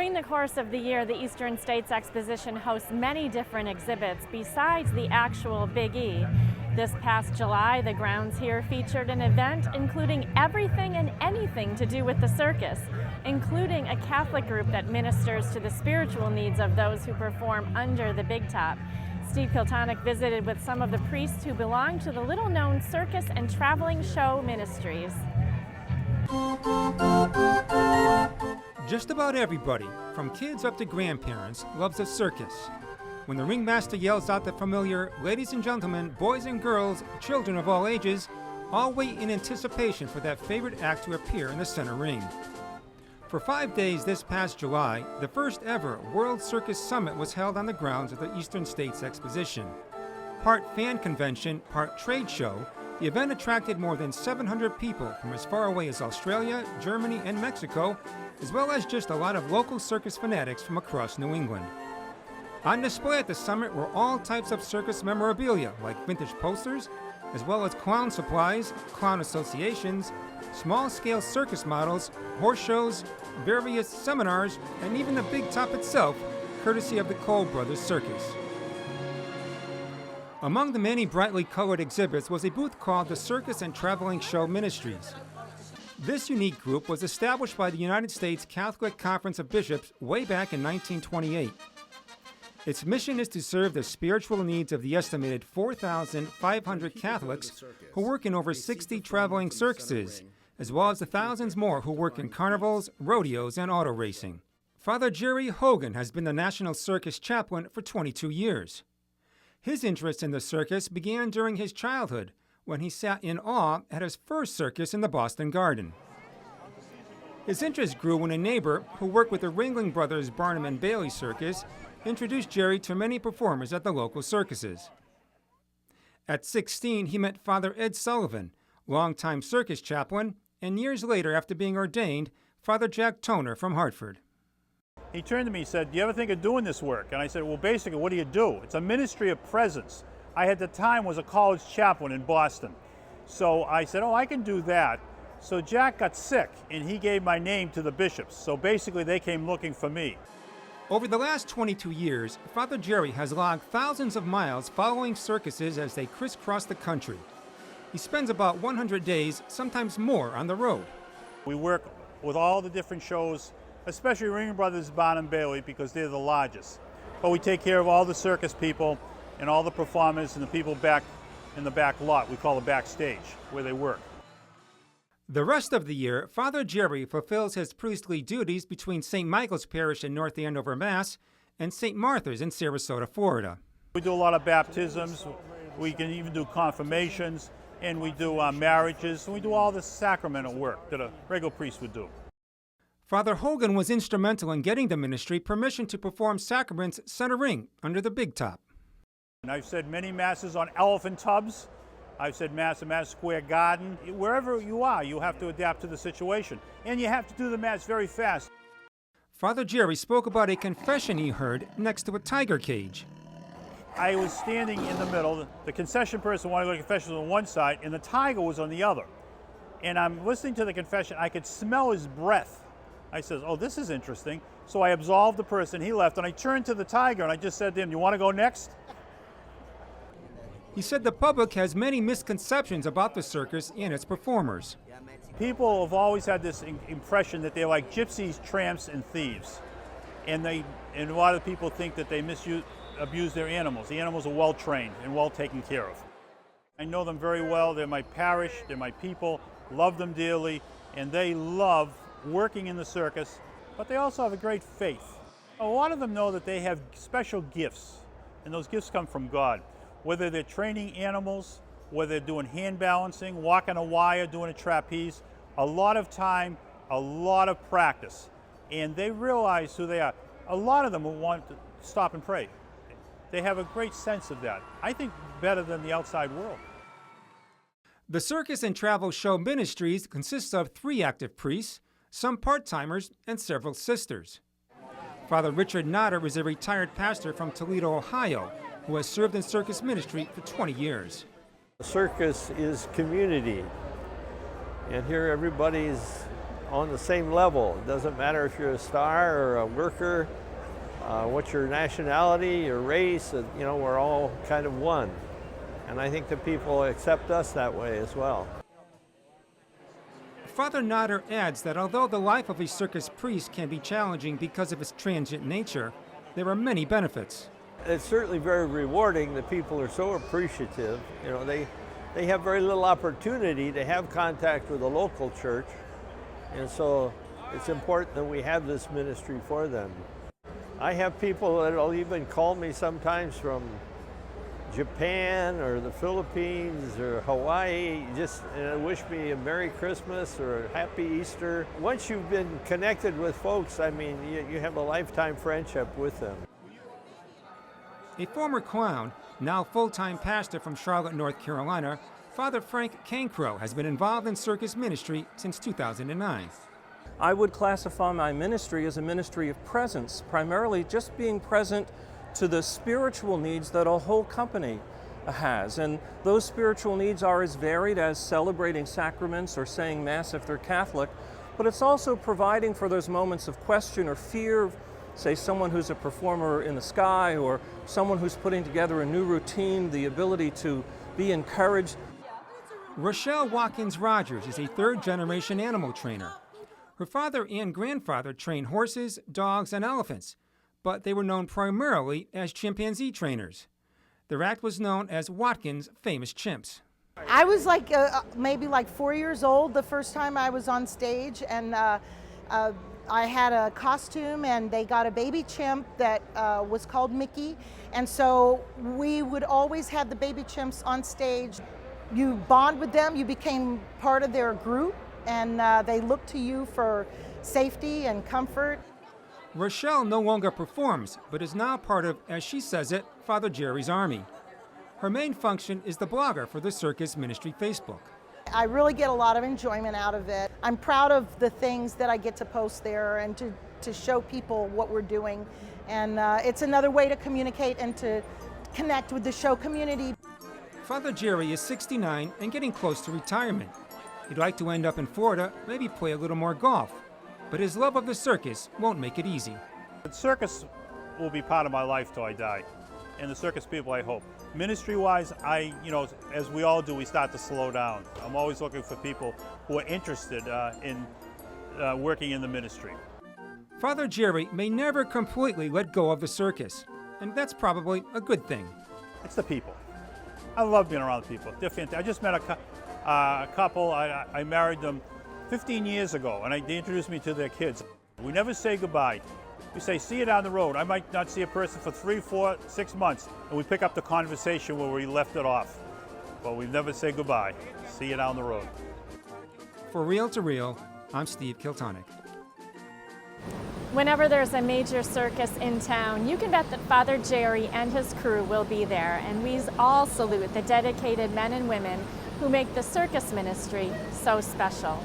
During the course of the year, the Eastern States Exposition hosts many different exhibits besides the actual Big E. This past July, the grounds here featured an event including everything and anything to do with the circus, including a Catholic group that ministers to the spiritual needs of those who perform under the big top. Steve Kiltonic visited with some of the priests who belong to the little-known Circus and Traveling Show Ministries. Just about everybody, from kids up to grandparents, loves a circus. When the ringmaster yells out the familiar, "Ladies and gentlemen, boys and girls, children of all ages," all wait in anticipation for that favorite act to appear in the center ring. For 5 days this past July, the first ever World Circus Summit was held on the grounds of the Eastern States Exposition. Part fan convention, part trade show, the event attracted more than 700 people from as far away as Australia, Germany, and Mexico, as well as just a lot of local circus fanatics from across New England. On display at the summit were all types of circus memorabilia, like vintage posters, as well as clown supplies, clown associations, small-scale circus models, horse shows, various seminars, and even the Big Top itself, courtesy of the Cole Brothers Circus. Among the many brightly colored exhibits was a booth called the Circus and Traveling Show Ministries. This unique group was established by the United States Catholic Conference of Bishops way back in 1928. Its mission is to serve the spiritual needs of the estimated 4,500 Catholics who work in over 60 traveling circuses, as well as the thousands more who work in carnivals, rodeos, and auto racing. Father Jerry Hogan has been the National Circus chaplain for 22 years. His interest in the circus began during his childhood, when he sat in awe at his first circus in the Boston Garden. His interest grew when a neighbor who worked with the Ringling Brothers Barnum and Bailey Circus introduced Jerry to many performers at the local circuses. At 16, he met Father Ed Sullivan, longtime circus chaplain, and years later, after being ordained, Father Jack Toner from Hartford. He turned to me and said, "Do you ever think of doing this work?" And I said, "Well, basically, what do you do? It's a ministry of presence." I, at the time, was a college chaplain in Boston. So I said, "Oh, I can do that." So Jack got sick, and he gave my name to the bishops. So basically, they came looking for me. Over the last 22 years, Father Jerry has logged thousands of miles following circuses as they crisscross the country. He spends about 100 days, sometimes more, on the road. We work with all the different shows, especially Ringling Brothers Barnum Bailey, because they're the largest. But we take care of all the circus people and all the performers and the people back in the back lot, we call the backstage, where they work. The rest of the year, Father Jerry fulfills his priestly duties between St. Michael's Parish in North Andover, Mass. and St. Martha's in Sarasota, Florida. We do a lot of baptisms, we can even do confirmations, and we do marriages, and we do all the sacramental work that a regular priest would do. Father Hogan was instrumental in getting the ministry permission to perform sacraments center ring under the big top. And I've said many masses on elephant tubs. I've said mass in Madison Square Garden. Wherever you are, you have to adapt to the situation. And you have to do the mass very fast. Father Jerry spoke about a confession he heard next to a tiger cage. I was standing in the middle. The concession person wanted to go to confession on one side, and the tiger was on the other. And I'm listening to the confession. I could smell his breath. I said, "Oh, this is interesting." So I absolved the person. He left, and I turned to the tiger, and I just said to him, "You want to go next?" He said the public has many misconceptions about the circus and its performers. People have always had this impression that they're like gypsies, tramps, and thieves. And a lot of people think that they abuse their animals. The animals are well trained and well taken care of. I know them very well. They're my parish, they're my people, love them dearly, and they love working in the circus, but they also have a great faith. A lot of them know that they have special gifts, and those gifts come from God. Whether they're training animals, whether they're doing hand balancing, walking a wire, doing a trapeze, a lot of time, a lot of practice, and they realize who they are. A lot of them will want to stop and pray. They have a great sense of that. I think better than the outside world. The Circus and Travel Show Ministries consists of 3 active priests, some part-timers, and several sisters. Father Richard Notter is a retired pastor from Toledo, Ohio, who has served in circus ministry for 20 years. The circus is community, and here everybody's on the same level. It doesn't matter if you're a star or a worker, what's your nationality, your race, you know, we're all kind of one. And I think the people accept us that way as well. Father Nodder adds that although the life of a circus priest can be challenging because of its transient nature, there are many benefits. It's certainly very rewarding. The people are so appreciative. You know, they have very little opportunity to have contact with the local church, and so it's important that we have this ministry for them. I have people that will even call me sometimes from Japan or the Philippines or Hawaii, just wish me a Merry Christmas or a Happy Easter. Once you've been connected with folks, I mean, you have a lifetime friendship with them. A former clown, now full-time pastor from Charlotte, North Carolina, Father Frank Cancro has been involved in circus ministry since 2009. I would classify my ministry as a ministry of presence, primarily just being present to the spiritual needs that a whole company has. And those spiritual needs are as varied as celebrating sacraments or saying Mass if they're Catholic, but it's also providing for those moments of question or fear, say someone who's a performer in the sky or someone who's putting together a new routine, the ability to be encouraged. Rochelle Watkins Rogers is a third-generation animal trainer. Her father and grandfather trained horses, dogs, and elephants, but they were known primarily as chimpanzee trainers. Their act was known as Watkins' Famous Chimps. I was like maybe like 4 years old the first time I was on stage, and I had a costume, and they got a baby chimp that was called Mickey, and so we would always have the baby chimps on stage. You bond with them, you became part of their group, and they look to you for safety and comfort. Rochelle no longer performs, but is now part of, as she says it, Father Jerry's Army. Her main function is the blogger for the Circus Ministry Facebook. I really get a lot of enjoyment out of it. I'm proud of the things that I get to post there and to show people what we're doing. And it's another way to communicate and to connect with the show community. Father Jerry is 69 and getting close to retirement. He'd like to end up in Florida, maybe play a little more golf. But his love of the circus won't make it easy. The circus will be part of my life till I die, and the circus people, I hope. Ministry-wise, as we all do, we start to slow down. I'm always looking for people who are interested in working in the ministry. Father Jerry may never completely let go of the circus, and that's probably a good thing. It's the people. I love being around people. They're fantastic. I just met a couple. I married them 15 years ago, and they introduced me to their kids. We never say goodbye. We say, see you down the road. I might not see a person for 3, 4, 6 months, and we pick up the conversation where we left it off. But we never say goodbye. See you down the road. For Real to Real, I'm Steve Kiltonic. Whenever there's a major circus in town, you can bet that Father Jerry and his crew will be there, and we all salute the dedicated men and women who make the circus ministry so special.